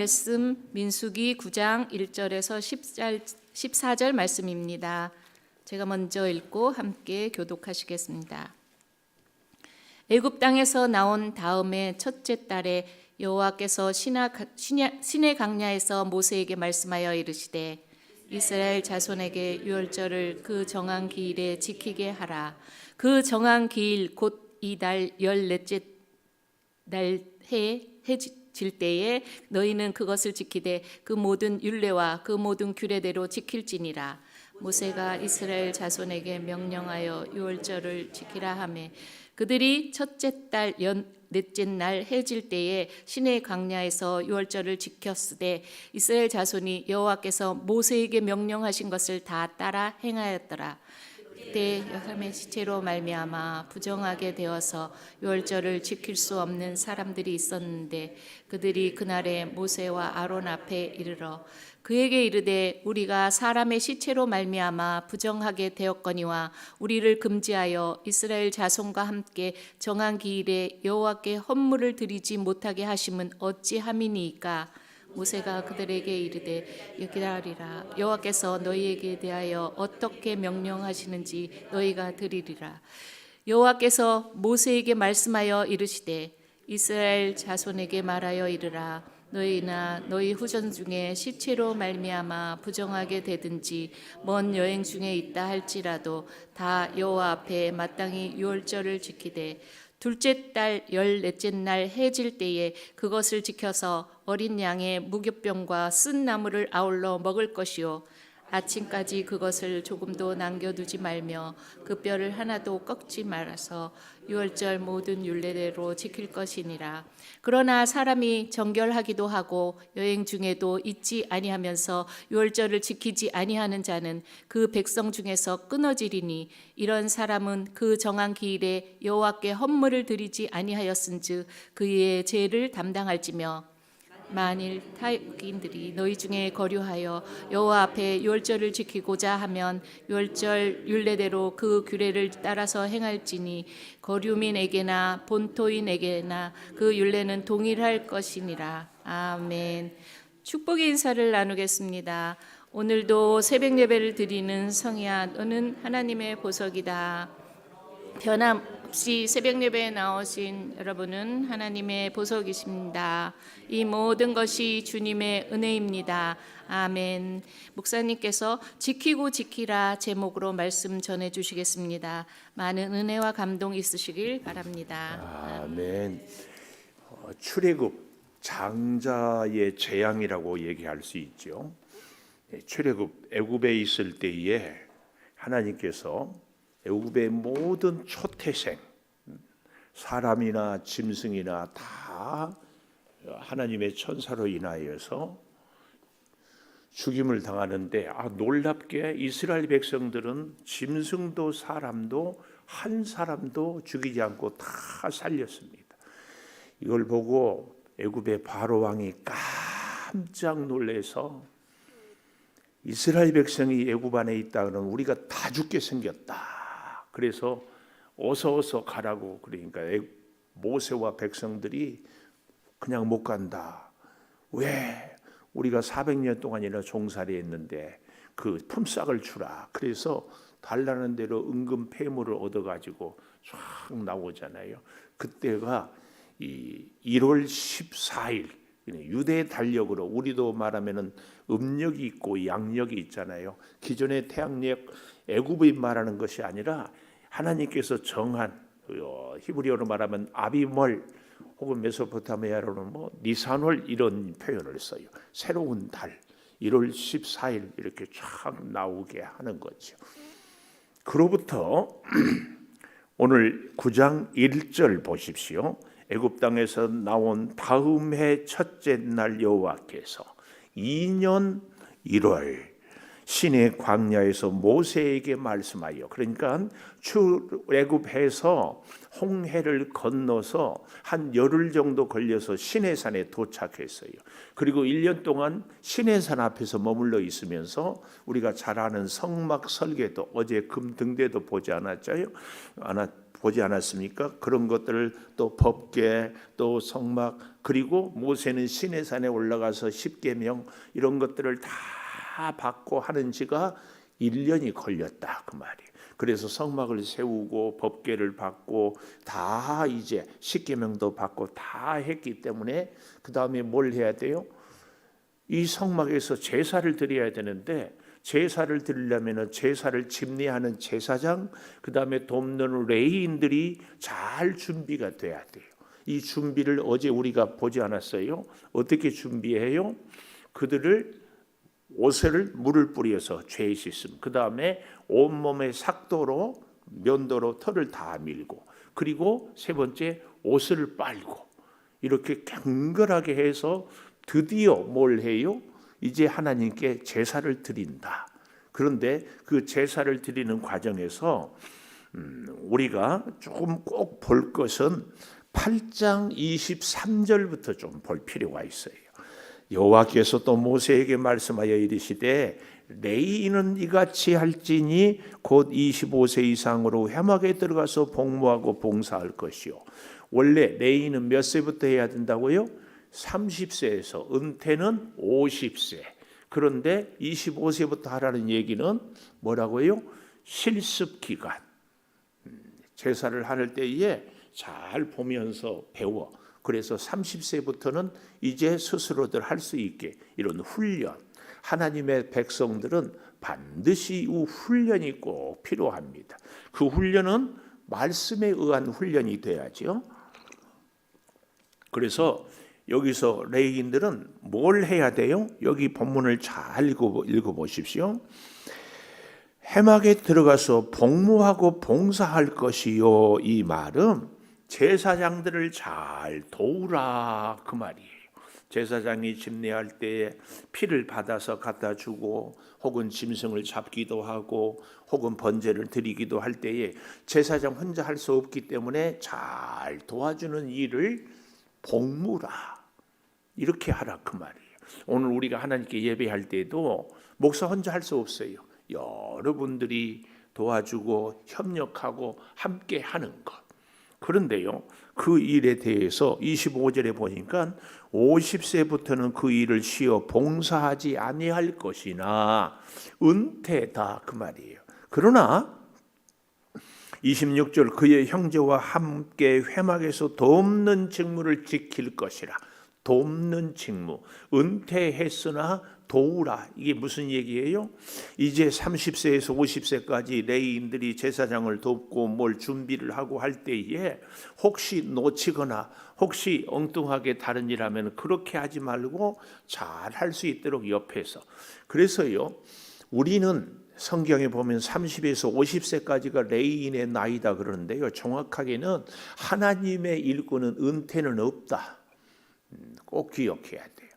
말씀 민수기 9장 1절에서 14절 말씀입니다. 제가 먼저 읽고 함께 교독하시겠습니다. 애굽 땅에서 나온 다음에 첫째 달에 여호와께서 시내 강야에서 모세에게 말씀하여 이르시되 이스라엘 자손에게 유월절을 그 정한 기일에 지키게 하라. 그 정한 기일 곧 이달 14째 날 해질 때에 너희는 그것을 지키되 그 모든 율례와 그 모든 규례대로 지킬지니라. 모세가 이스라엘 자손에게 명령하여 유월절을 지키라 하매 그들이 첫째 달 넷째 날 해질 때에 시내 광야에서 유월절을 지켰으되 이스라엘 자손이 여호와께서 모세에게 명령하신 것을 다 따라 행하였더라. 그때 여삼의 시체로 말미암아 부정하게 되어서 유월절을 지킬 수 없는 사람들이 있었는데 그들이 그날에 모세와 아론 앞에 이르러 그에게 이르되 우리가 사람의 시체로 말미암아 부정하게 되었거니와 우리를 금지하여 이스라엘 자손과 함께 정한 기일에 여호와께 헌물을 드리지 못하게 하심은 어찌함이니이까. 모세가 그들에게 이르되 기다리라. 여호와께서 너희에게 대하여 어떻게 명령하시는지 너희가 들으리라. 여호와께서 모세에게 말씀하여 이르시되 이스라엘 자손에게 말하여 이르라. 너희나 너희 후손 중에 시체로 말미암아 부정하게 되든지 먼 여행 중에 있다 할지라도 다 여호와 앞에 마땅히 유월절을 지키되 둘째 달 14째 날 해질 때에 그것을 지켜서 어린 양의 무교병과 쓴 나물을 아울러 먹을 것이요 아침까지 그것을 조금도 남겨두지 말며 그 뼈를 하나도 꺾지 말아서 유월절 모든 율례대로 지킬 것이니라. 그러나 사람이 정결하기도 하고 여행 중에도 잊지 아니하면서 유월절을 지키지 아니하는 자는 그 백성 중에서 끊어지리니 이런 사람은 그 정한 기일에 여호와께 헌물을 드리지 아니하였은즉 그의 죄를 담당할지며 만일 타국인들이 너희 중에 거류하여 여호와 앞에 유월절을 지키고자 하면 유월절 율례대로 그 규례를 따라서 행할지니 거류민에게나 본토인에게나 그 율례는 동일할 것이니라. 아멘. 축복의 인사를 나누겠습니다. 오늘도 새벽 예배를 드리는 성희야, 너는 하나님의 보석이다. 변함없이 새벽 예배에 나오신 여러분은 하나님의 보석이십니다. 이 모든 것이 주님의 은혜입니다. 아멘. 목사님께서 지키고 지키라 제목으로 말씀 전해 주시겠습니다. 많은 은혜와 감동 있으시길 바랍니다. 아멘. 출애굽 장자의 재앙이라고 얘기할 수 있죠. 출애굽 애굽에 있을 때에 하나님께서 애굽의 모든 초태생 사람이나 짐승이나 다 하나님의 천사로 인하여서 죽임을 당하는데 놀랍게 이스라엘 백성들은 짐승도 사람도 한 사람도 죽이지 않고 다 살렸습니다. 이걸 보고 애굽의 바로 왕이 깜짝 놀라서 이스라엘 백성이 애굽 안에 있다 그러면 우리가 다 죽게 생겼다. 그래서 어서 가라고. 그러니까 모세와 백성들이 그냥 못 간다. 왜? 우리가 400년 동안이나 종살이 했는데 그 품삯을 주라. 그래서 달라는 대로 은금 폐물을 얻어가지고 쫙 나오잖아요. 그때가 이 1월 14일 유대 달력으로, 우리도 말하면은 음력이 있고 양력이 있잖아요. 기존의 태양력 애굽이 말하는 것이 아니라 하나님께서 정한, 히브리어로 말하면 아비멀 혹은 메소포타미아로는 니산월 이런 표현을 써요. 새로운 달 1월 14일 이렇게 쫙 나오게 하는 거죠. 그로부터 오늘 9장 1절 보십시오. 애굽 땅에서 나온 다음 해 첫째 날 여호와께서 2년 1월 시내 광야에서 모세에게 말씀하여, 그러니까 출애굽해서 홍해를 건너서 한 열흘 정도 걸려서 시내산에 도착했어요. 그리고 1년 동안 시내산 앞에서 머물러 있으면서 우리가 잘 아는 성막 설계도 어제 금등대도 보지 않았죠? 보지 않았습니까? 그런 것들을 또 법궤, 또 성막, 그리고 모세는 시내산에 올라가서 십계명 이런 것들을 다 받고 하는 지가 1년이 걸렸다 그 말이에요. 그래서 성막을 세우고 법궤를 받고 다 이제 십계명도 받고 다 했기 때문에 그 다음에 뭘 해야 돼요? 이 성막에서 제사를 드려야 되는데 제사를 드리려면 제사를 집례하는 제사장, 그 다음에 돕는 레위인들이 잘 준비가 돼야 돼요. 이 준비를 어제 우리가 보지 않았어요? 어떻게 준비해요? 그들을 옷을 물을 뿌려서 죄 씻음, 그 다음에 온몸에 삭도로 면도로 털을 다 밀고, 그리고 세 번째 옷을 빨고, 이렇게 경건하게 해서 드디어 뭘 해요? 이제 하나님께 제사를 드린다. 그런데 그 제사를 드리는 과정에서 우리가 조금 꼭 볼 것은 8장 23절부터 좀 볼 필요가 있어요. 여호와께서 또 모세에게 말씀하여 이르시되 레위인은 이같이 할지니 곧 25세 이상으로 회막에 들어가서 복무하고 봉사할 것이요. 원래 레위인은 몇 세부터 해야 된다고요? 30세에서 은퇴는 50세. 그런데 25세부터 하라는 얘기는 뭐라고요? 실습 기간. 제사를 할 때에 잘 보면서 배워. 그래서 30세부터는 이제 스스로들 할 수 있게 이런 훈련. 하나님의 백성들은 반드시 이 훈련이 꼭 필요합니다. 그 훈련은 말씀에 의한 훈련이 돼야죠. 그래서 여기서 레위인들은 뭘 해야 돼요? 여기 본문을 잘 읽어보십시오. 회막에 들어가서 복무하고 봉사할 것이요. 이 말은 제사장들을 잘 도우라 그 말이에요. 제사장이 집례할 때 피를 받아서 갖다 주고 혹은 짐승을 잡기도 하고 혹은 번제를 드리기도 할 때에 제사장 혼자 할 수 없기 때문에 잘 도와주는 일을 복무라 이렇게 하라 그 말이에요. 오늘 우리가 하나님께 예배할 때도 목사 혼자 할 수 없어요. 여러분들이 도와주고 협력하고 함께 하는 것. 그런데요, 그 일에 대해서 25절에 보니까 50세부터는 그 일을 쉬어 봉사하지 아니할 것이나 은퇴다 그 말이에요. 그러나 26절 그의 형제와 함께 회막에서 돕는 직무를 지킬 것이라. 돕는 직무, 은퇴했으나 도우라. 이게 무슨 얘기예요? 이제 30세에서 50세까지 레위인들이 제사장을 돕고 뭘 준비를 하고 할 때에 혹시 놓치거나 혹시 엉뚱하게 다른 일 하면 그렇게 하지 말고 잘 할 수 있도록 옆에서. 그래서요, 우리는 성경에 보면 30에서 50세까지가 레위인의 나이다 그러는데요, 정확하게는 하나님의 일꾼은 은퇴는 없다. 꼭 기억해야 돼요.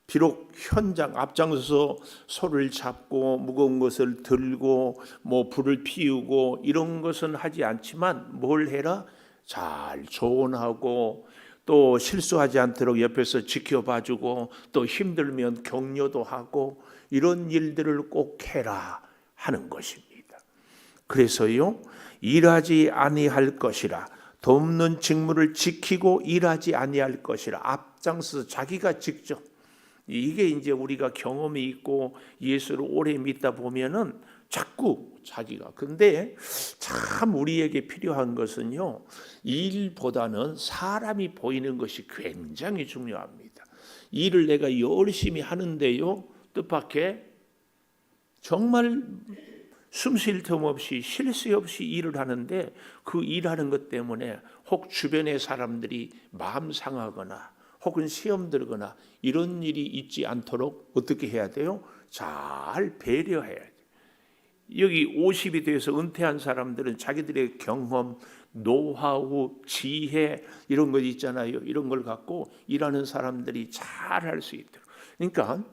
비록 현장 앞장서서 소를 잡고 무거운 것을 들고 뭐 불을 피우고 이런 것은 하지 않지만 뭘 해라? 잘 조언하고 또 실수하지 않도록 옆에서 지켜봐주고 또 힘들면 격려도 하고 이런 일들을 꼭 해라 하는 것입니다. 그래서요, 일하지 아니할 것이라. 돕는 직무를 지키고 일하지 아니할 것이라. 앞장서서 자기가 직접. 이게 이제 우리가 경험이 있고 예수를 오래 믿다 보면은 자꾸 자기가. 근데 참 우리에게 필요한 것은요, 일보다는 사람이 보이는 것이 굉장히 중요합니다. 일을 내가 열심히 하는데요, 뜻밖의 정말 숨 쉴 틈 없이 쉴 새 없이 일을 하는데 그 일하는 것 때문에 혹 주변의 사람들이 마음 상하거나 혹은 시험 들거나 이런 일이 있지 않도록 어떻게 해야 돼요? 잘 배려해야 돼요. 여기 50이 돼서 은퇴한 사람들은 자기들의 경험, 노하우, 지혜 이런 것 있잖아요. 이런 걸 갖고 일하는 사람들이 잘 할 수 있도록. 그러니까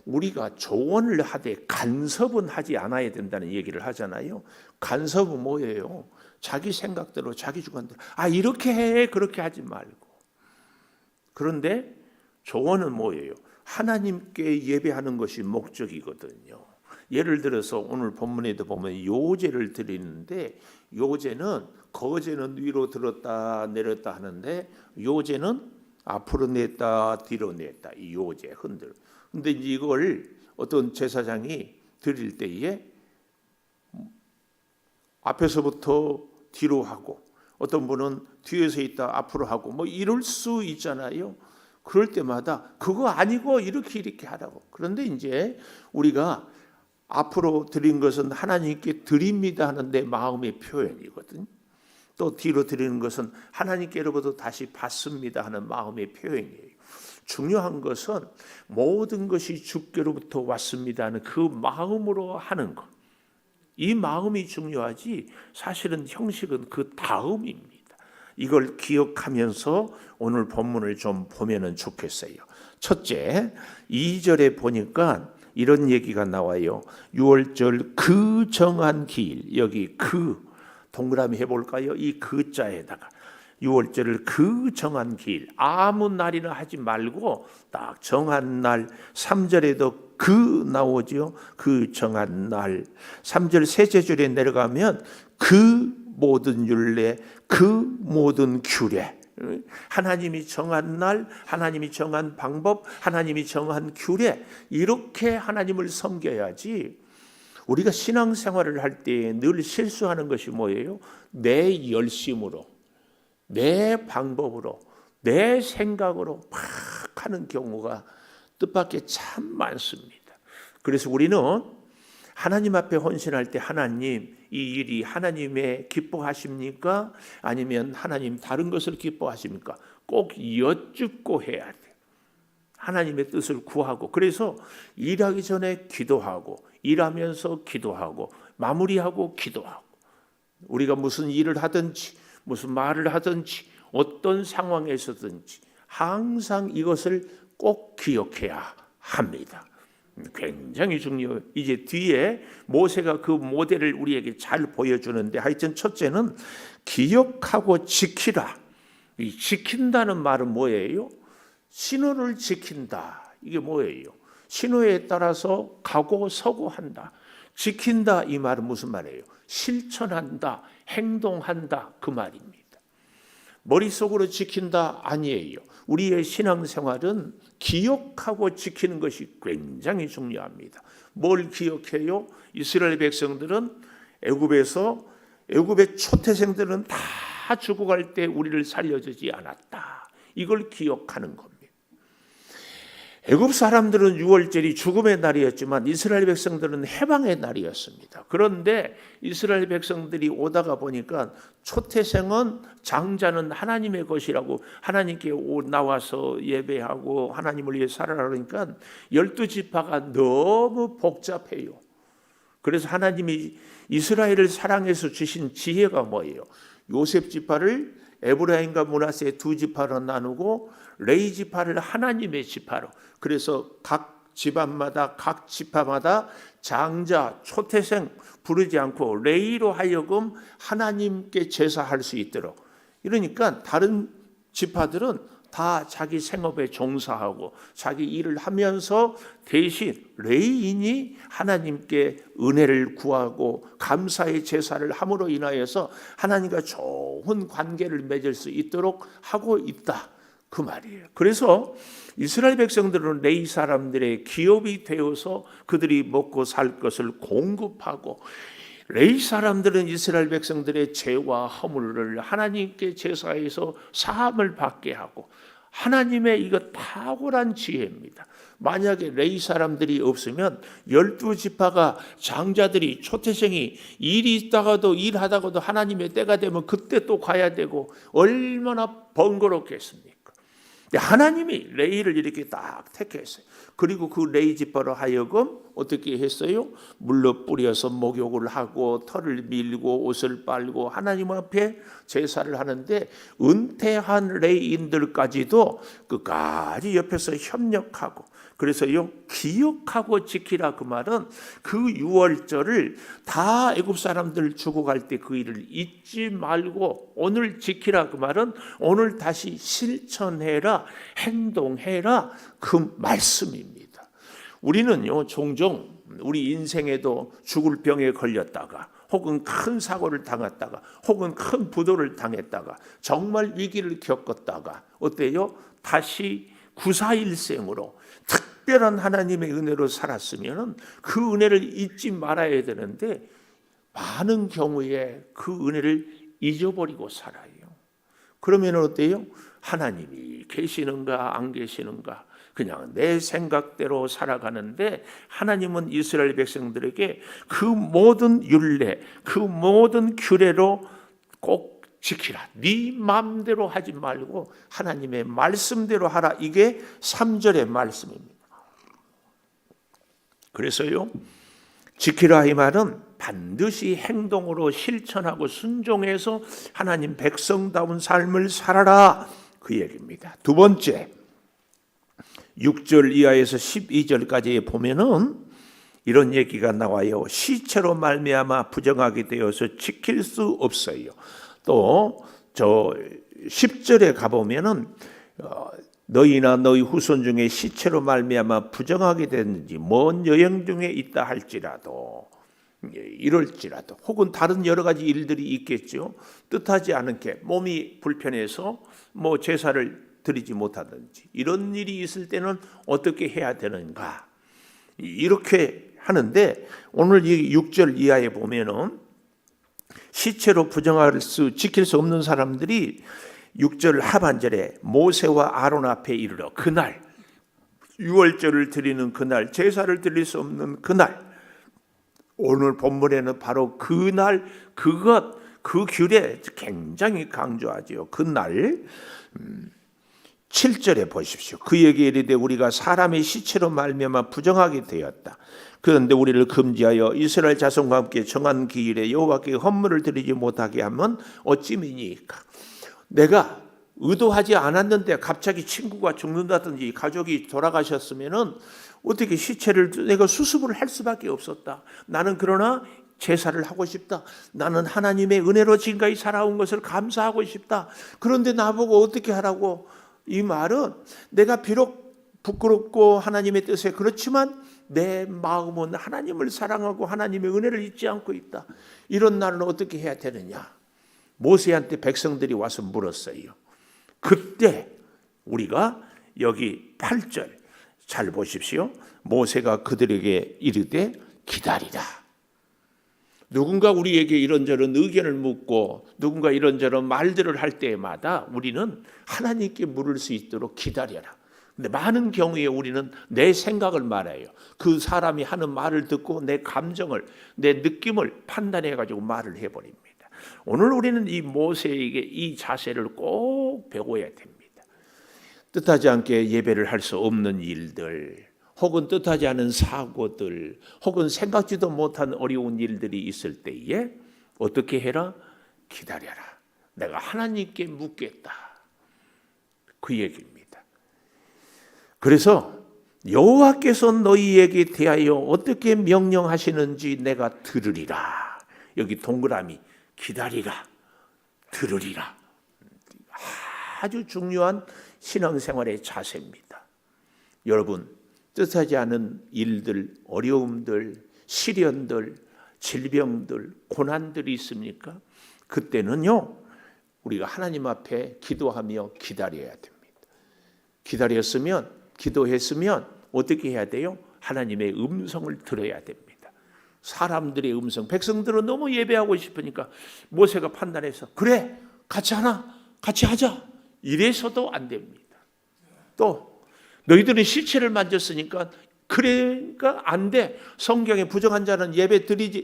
우리가 조언을 하되 간섭은 하지 않아야 된다는 얘기를 하잖아요. 간섭은 뭐예요? 자기 생각대로 자기 주관대로 이렇게 해 그렇게 하지 말고. 그런데 조언은 뭐예요? 하나님께 예배하는 것이 목적이거든요. 예를 들어서 오늘 본문에도 보면 요제를 드리는데, 요제는 거제는 위로 들었다 내렸다 하는데, 요제는 앞으로 냈다 뒤로 냈다, 이 요제 흔들. 근데 이걸 어떤 제사장이 드릴 때에 앞에서부터 뒤로 하고, 어떤 분은 뒤에서 있다 앞으로 하고, 뭐 이럴 수 있잖아요. 그럴 때마다 그거 아니고 이렇게 하라고. 그런데 이제 우리가 앞으로 드린 것은 하나님께 드립니다 하는 내 마음의 표현이거든. 또 뒤로 드리는 것은 하나님께로부터 다시 받습니다 하는 마음의 표현이에요. 중요한 것은 모든 것이 주께로부터 왔습니다 하는 그 마음으로 하는 것. 이 마음이 중요하지 사실은 형식은 그 다음입니다. 이걸 기억하면서 오늘 본문을 좀 보면은 좋겠어요. 첫째, 2절에 보니까 이런 얘기가 나와요. 6월절 그 정한 기일, 여기 그 동그라미 해볼까요? 이 그자에다가 6월절을 그 정한 기일, 아무 날이나 하지 말고 딱 정한 날. 3절에도 그 나오죠. 그 정한 날. 3절 셋째 줄에 내려가면 그 모든 율례, 그 모든 규례. 하나님이 정한 날, 하나님이 정한 방법, 하나님이 정한 규례, 이렇게 하나님을 섬겨야지. 우리가 신앙생활을 할 때 늘 실수하는 것이 뭐예요? 내 열심으로, 내 방법으로, 내 생각으로 막 하는 경우가 뜻밖의 참 많습니다. 그래서 우리는 하나님 앞에 헌신할 때, 하나님, 이 일이 하나님의 기뻐하십니까? 아니면 하나님 다른 것을 기뻐하십니까? 꼭 여쭙고 해야 돼요. 하나님의 뜻을 구하고, 그래서 일하기 전에 기도하고, 일하면서 기도하고, 마무리하고 기도하고. 우리가 무슨 일을 하든지 무슨 말을 하든지 어떤 상황에서든지 항상 이것을 꼭 기억해야 합니다. 굉장히 중요해요. 이제 뒤에 모세가 그 모델을 우리에게 잘 보여주는데, 하여튼 첫째는 기억하고 지키라. 이 지킨다는 말은 뭐예요? 신호를 지킨다. 이게 뭐예요? 신호에 따라서 가고 서고 한다. 지킨다 이 말은 무슨 말이에요? 실천한다, 행동한다, 그 말입니다. 머릿속으로 지킨다 아니에요. 우리의 신앙생활은 기억하고 지키는 것이 굉장히 중요합니다. 뭘 기억해요? 이스라엘 백성들은 애굽의 초태생들은 다 죽어갈 때 우리를 살려주지 않았다. 이걸 기억하는 겁니다. 애굽 사람들은 6월절이 죽음의 날이었지만 이스라엘 백성들은 해방의 날이었습니다. 그런데 이스라엘 백성들이 오다가 보니까 초태생은, 장자는 하나님의 것이라고 하나님께 나와서 예배하고 하나님을 위해 살아라니까 12지파가 너무 복잡해요. 그래서 하나님이 이스라엘을 사랑해서 주신 지혜가 뭐예요? 요셉 지파를 에브라임과 므낫세 두 지파로 나누고 레위 지파를 하나님의 지파로, 그래서 각 집안마다 각 지파마다 장자 초태생 부르지 않고 레위로 하여금 하나님께 제사할 수 있도록. 이러니까 다른 지파들은 다 자기 생업에 종사하고 자기 일을 하면서 대신 레위인이 하나님께 은혜를 구하고 감사의 제사를 함으로 인하여서 하나님과 좋은 관계를 맺을 수 있도록 하고 있다, 그 말이에요. 그래서 이스라엘 백성들은 레위 사람들의 기업이 되어서 그들이 먹고 살 것을 공급하고, 레위 사람들은 이스라엘 백성들의 죄와 허물을 하나님께 제사해서 사함을 받게 하고, 하나님의 이거 탁월한 지혜입니다. 만약에 레위 사람들이 없으면 12지파가 장자들이 초태생이 일이 있다가도 일하다가도 하나님의 때가 되면 그때 또 가야 되고 얼마나 번거롭겠습니까? 하나님이 레위를 이렇게 딱 택했어요. 그리고 그 레위 지파로 하여금 어떻게 했어요? 물로 뿌려서 목욕을 하고 털을 밀고 옷을 빨고 하나님 앞에 제사를 하는데, 은퇴한 레위인들까지도 끝까지 옆에서 협력하고, 그래서요, 기억하고 지키라 그 말은 그 6월절을 다 애굽 사람들 죽어갈 때 그 일을 잊지 말고 오늘 지키라 그 말은 오늘 다시 실천해라, 행동해라, 그 말씀입니다. 우리는요 종종 우리 인생에도 죽을 병에 걸렸다가 혹은 큰 사고를 당했다가 혹은 큰 부도를 당했다가 정말 위기를 겪었다가 어때요? 다시 구사일생으로 특별한 하나님의 은혜로 살았으면 그 은혜를 잊지 말아야 되는데 많은 경우에 그 은혜를 잊어버리고 살아요. 그러면 어때요? 하나님이 계시는가 안 계시는가 그냥 내 생각대로 살아가는데 하나님은 이스라엘 백성들에게 그 모든 율례, 그 모든 규례로 꼭 지키라. 네 마음대로 하지 말고 하나님의 말씀대로 하라. 이게 3절의 말씀입니다. 그래서요, 지키라 이 말은 반드시 행동으로 실천하고 순종해서 하나님 백성다운 삶을 살아라 그 얘기입니다. 두 번째, 6절 이하에서 12절까지 보면은 이런 얘기가 나와요. 시체로 말미암아 부정하게 되어서 지킬 수 없어요. 또 저 10절에 가보면은 너희나 너희 후손 중에 시체로 말미암아 부정하게 됐는지 먼 여행 중에 있다 할지라도 이럴지라도 혹은 다른 여러 가지 일들이 있겠죠. 뜻하지 않게 몸이 불편해서 뭐 제사를 드리지 못하든지 이런 일이 있을 때는 어떻게 해야 되는가 이렇게 하는데 오늘 이 6절 이하에 보면은 시체로 지킬 수 없는 사람들이 6절 하반절에 모세와 아론 앞에 이르러 그날 유월절을 드리는 그날 제사를 드릴 수 없는 그날 오늘 본문에는 바로 그날 그 규례 굉장히 강조하죠. 그날 7절에 보십시오. 그에게 이르되 우리가 사람의 시체로 말미암아 부정하게 되었다. 그런데 우리를 금지하여 이스라엘 자손과 함께 정한 기일에 여호와께 헌물을 드리지 못하게 하면 어찌미니까. 내가 의도하지 않았는데 갑자기 친구가 죽는다든지 가족이 돌아가셨으면은 어떻게 시체를 내가 수습을 할 수밖에 없었다. 나는 그러나 제사를 하고 싶다. 나는 하나님의 은혜로 지금까지 살아온 것을 감사하고 싶다. 그런데 나보고 어떻게 하라고? 이 말은 내가 비록 부끄럽고 하나님의 뜻에 그렇지만 내 마음은 하나님을 사랑하고 하나님의 은혜를 잊지 않고 있다. 이런 날은 어떻게 해야 되느냐? 모세한테 백성들이 와서 물었어요. 그때 우리가 여기 8절 잘 보십시오. 모세가 그들에게 이르되 기다리라. 누군가 우리에게 이런저런 의견을 묻고 누군가 이런저런 말들을 할 때마다 우리는 하나님께 물을 수 있도록 기다려라. 근데 많은 경우에 우리는 내 생각을 말해요. 그 사람이 하는 말을 듣고 내 감정을, 내 느낌을 판단해가지고 말을 해버립니다. 오늘 우리는 이 모세에게 이 자세를 꼭 배워야 됩니다. 뜻하지 않게 예배를 할 수 없는 일들, 혹은 뜻하지 않은 사고들, 혹은 생각지도 못한 어려운 일들이 있을 때에 어떻게 해라? 기다려라. 내가 하나님께 묻겠다. 그 얘기입니다. 그래서 여호와께서 너희에게 대하여 어떻게 명령하시는지 내가 들으리라. 여기 동그라미 기다리라, 들으리라. 아주 중요한 신앙생활의 자세입니다. 여러분, 뜻하지 않은 일들, 어려움들, 시련들, 질병들, 고난들이 있습니까? 그때는요, 우리가 하나님 앞에 기도하며 기다려야 됩니다. 기다렸으면, 기도했으면 어떻게 해야 돼요? 하나님의 음성을 들어야 됩니다. 사람들의 음성, 백성들은 너무 예배하고 싶으니까 모세가 판단해서 그래, 같이 하자. 이래서도 안 됩니다. 또 너희들은 시체를 만졌으니까 그러니까 안 돼. 성경에 부정한 자는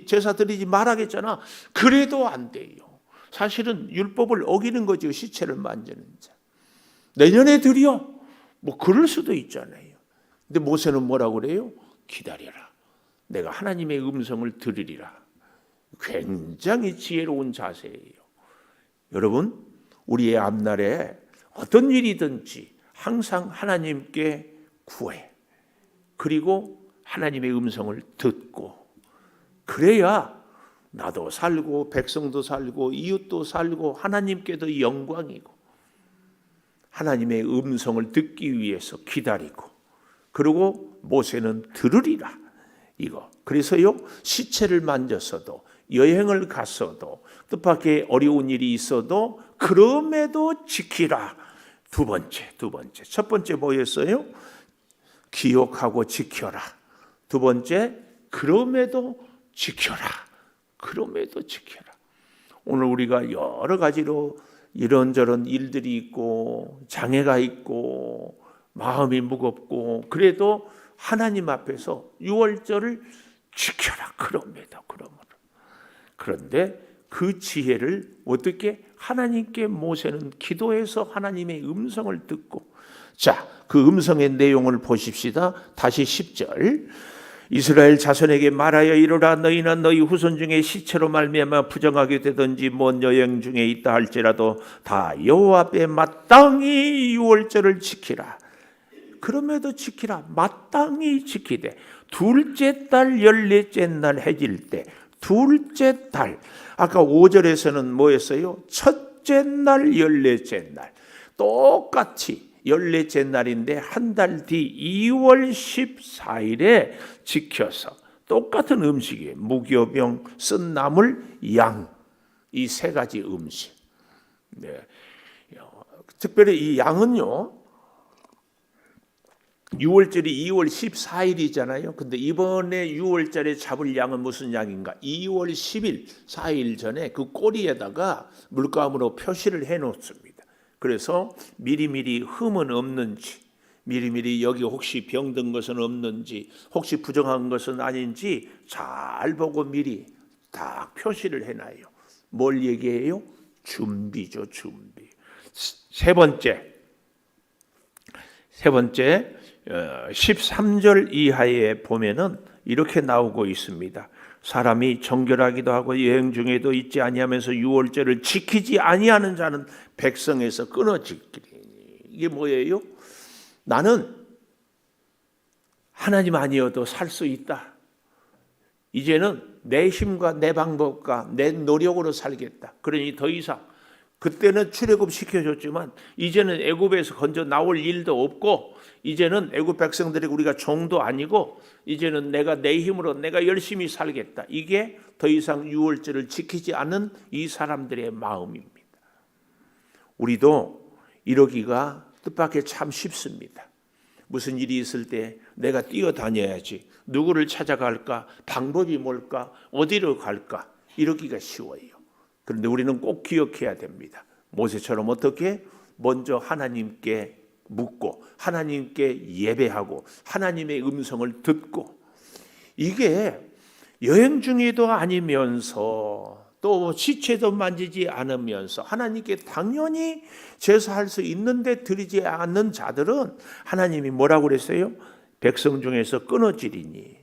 제사 드리지 말하겠잖아. 그래도 안 돼요. 사실은 율법을 어기는 거죠. 시체를 만지는 자. 내년에 드려. 뭐 그럴 수도 있잖아요. 근데 모세는 뭐라고 그래요? 기다려라. 내가 하나님의 음성을 들으리라. 굉장히 지혜로운 자세예요. 여러분, 우리의 앞날에 어떤 일이든지 항상 하나님께 구해. 그리고 하나님의 음성을 듣고 그래야 나도 살고 백성도 살고 이웃도 살고 하나님께도 영광이고 하나님의 음성을 듣기 위해서 기다리고 그리고 모세는 들으리라. 이거. 그래서요, 시체를 만졌어도, 여행을 갔어도, 뜻밖의 어려운 일이 있어도 그럼에도 지키라. 두 번째. 첫 번째 뭐였어요? 기억하고 지켜라. 두 번째, 그럼에도 지켜라. 그럼에도 지켜라. 오늘 우리가 여러 가지로 이런저런 일들이 있고 장애가 있고 마음이 무겁고 그래도 하나님 앞에서 유월절을 지켜라. 그럼에도. 그런데 그 지혜를 어떻게 하나님께 모세는 기도해서 하나님의 음성을 듣고, 자, 그 음성의 내용을 보십시다. 다시 10절. 이스라엘 자손에게 말하여 이르라. 너희나 너희 후손 중에 시체로 말미암아 부정하게 되든지 먼 여행 중에 있다 할지라도 다 여호와 앞에 마땅히 유월절을 지키라. 그럼에도 지키라. 마땅히 지키되 둘째 달 14째 날 해질 때, 둘째 달, 아까 5절에서는 뭐였어요? 첫째 날 14째 날. 똑같이 14째 날인데 한 달 뒤 2월 14일에 지켜서 똑같은 음식이에요. 무교병, 쓴 나물, 양, 이 세 가지 음식. 네. 특별히 이 양은요, 6월절이 2월 14일이잖아요. 근데 이번에 6월절에 잡을 양은 무슨 양인가? 2월 10일, 4일 전에 그 꼬리에다가 물감으로 표시를 해놓습니다. 그래서 미리미리 흠은 없는지, 미리미리 여기 혹시 병든 것은 없는지, 혹시 부정한 것은 아닌지 잘 보고 미리 딱 표시를 해놔요. 뭘 얘기해요? 준비죠, 준비. 세 번째 13절 이하에 보면은 이렇게 나오고 있습니다. 사람이 정결하기도 하고 여행 중에도 있지 아니하면서 유월절을 지키지 아니하는 자는 백성에서 끊어지리니. 이게 뭐예요? 나는 하나님 아니어도 살 수 있다. 이제는 내 힘과 내 방법과 내 노력으로 살겠다. 그러니 더 이상, 그때는 출애굽 시켜줬지만 이제는 애굽에서 건져 나올 일도 없고, 이제는 애굽 백성들에게 우리가 종도 아니고 이제는 내가 내 힘으로 내가 열심히 살겠다. 이게 더 이상 유월절을 지키지 않는 이 사람들의 마음입니다. 우리도 이러기가 뜻밖의 참 쉽습니다. 무슨 일이 있을 때 내가 뛰어다녀야지, 누구를 찾아갈까, 방법이 뭘까, 어디로 갈까, 이러기가 쉬워요. 그런데 우리는 꼭 기억해야 됩니다. 모세처럼 어떻게? 먼저 하나님께 묻고 하나님께 예배하고 하나님의 음성을 듣고, 이게 여행 중에도 아니면서 또 시체도 만지지 않으면서 하나님께 당연히 제사할 수 있는데 드리지 않는 자들은 하나님이 뭐라고 그랬어요? 백성 중에서 끊어지리니.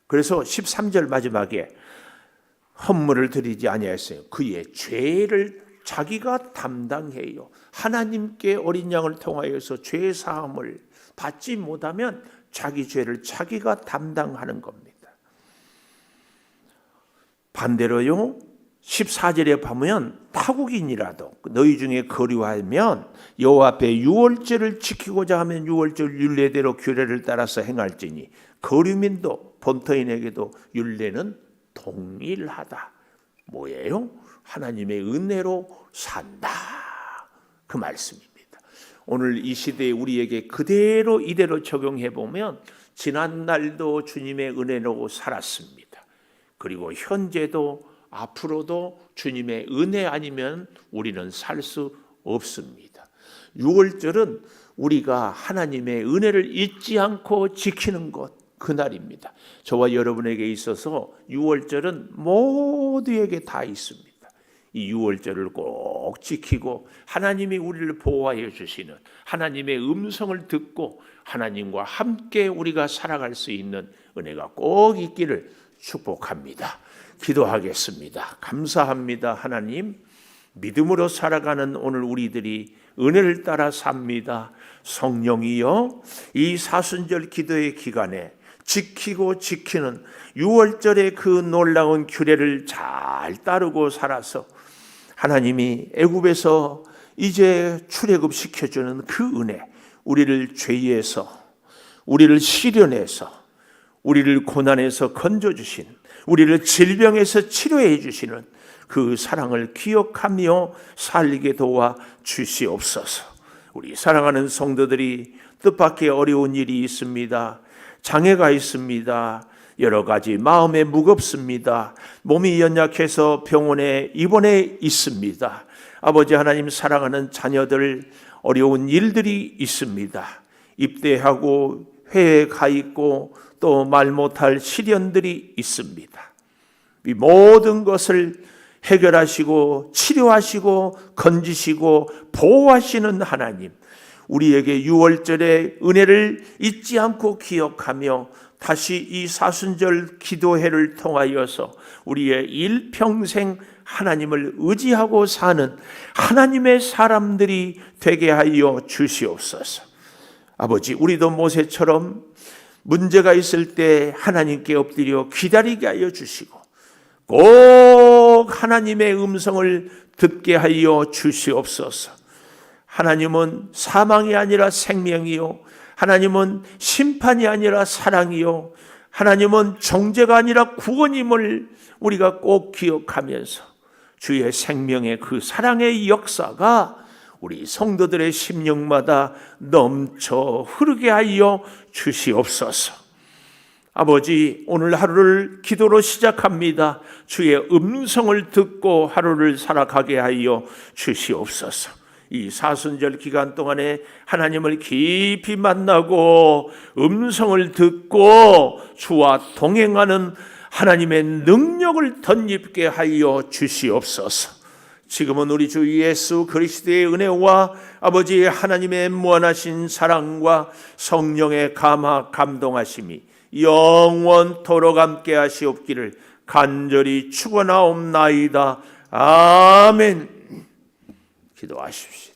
그래서 13절 마지막에 헌물을 드리지 아니하였어요. 그의 죄를 자기가 담당해요. 하나님께 어린 양을 통하여서 죄 사함을 받지 못하면 자기 죄를 자기가 담당하는 겁니다. 반대로요, 14절에 보면 타국인이라도 너희 중에 거류하면 여호와 앞에 유월절을 지키고자 하면 유월절 율례대로 규례를 따라서 행할지니 거류민도 본토인에게도 율례는 동일하다. 뭐예요? 하나님의 은혜로 산다. 그 말씀입니다. 오늘 이 시대에 우리에게 그대로 이대로 적용해 보면 지난날도 주님의 은혜로 살았습니다. 그리고 현재도 앞으로도 주님의 은혜 아니면 우리는 살 수 없습니다. 유월절은 우리가 하나님의 은혜를 잊지 않고 지키는 것, 그날입니다. 저와 여러분에게 있어서 유월절은 모두에게 다 있습니다. 이 유월절을 꼭 지키고 하나님이 우리를 보호하여 주시는 하나님의 음성을 듣고 하나님과 함께 우리가 살아갈 수 있는 은혜가 꼭 있기를 축복합니다. 기도하겠습니다. 감사합니다. 하나님, 믿음으로 살아가는 오늘 우리들이 은혜를 따라 삽니다. 성령이여, 이 사순절 기도의 기간에 지키고 지키는 유월절의 그 놀라운 규례를 잘 따르고 살아서 하나님이 애굽에서 이제 출애굽 시켜주는 그 은혜, 우리를 죄에서, 우리를 시련해서, 우리를 고난에서 건져주신, 우리를 질병에서 치료해 주시는 그 사랑을 기억하며 살게 도와 주시옵소서. 우리 사랑하는 성도들이 뜻밖의 어려운 일이 있습니다. 장애가 있습니다. 여러 가지 마음에 무겁습니다. 몸이 연약해서 병원에 입원해 있습니다. 아버지 하나님, 사랑하는 자녀들 어려운 일들이 있습니다. 입대하고 회에 가 있고 또 말 못할 시련들이 있습니다. 이 모든 것을 해결하시고 치료하시고 건지시고 보호하시는 하나님, 우리에게 유월절의 은혜를 잊지 않고 기억하며 다시 이 사순절 기도회를 통하여서 우리의 일평생 하나님을 의지하고 사는 하나님의 사람들이 되게 하여 주시옵소서. 아버지, 우리도 모세처럼 문제가 있을 때 하나님께 엎드려 기다리게 하여 주시고 꼭 하나님의 음성을 듣게 하여 주시옵소서. 하나님은 사망이 아니라 생명이요, 하나님은 심판이 아니라 사랑이요, 하나님은 정죄가 아니라 구원임을 우리가 꼭 기억하면서 주의 생명의 그 사랑의 역사가 우리 성도들의 심령마다 넘쳐 흐르게 하여 주시옵소서. 아버지, 오늘 하루를 기도로 시작합니다. 주의 음성을 듣고 하루를 살아가게 하여 주시옵소서. 이 사순절 기간 동안에 하나님을 깊이 만나고 음성을 듣고 주와 동행하는 하나님의 능력을 덧입게 하여 주시옵소서. 지금은 우리 주 예수 그리스도의 은혜와 아버지 하나님의 무한하신 사랑과 성령의 감화 감동하심이 영원토록 함께 하시옵기를 간절히 축원하옵나이다. 아멘. 기도하십시오.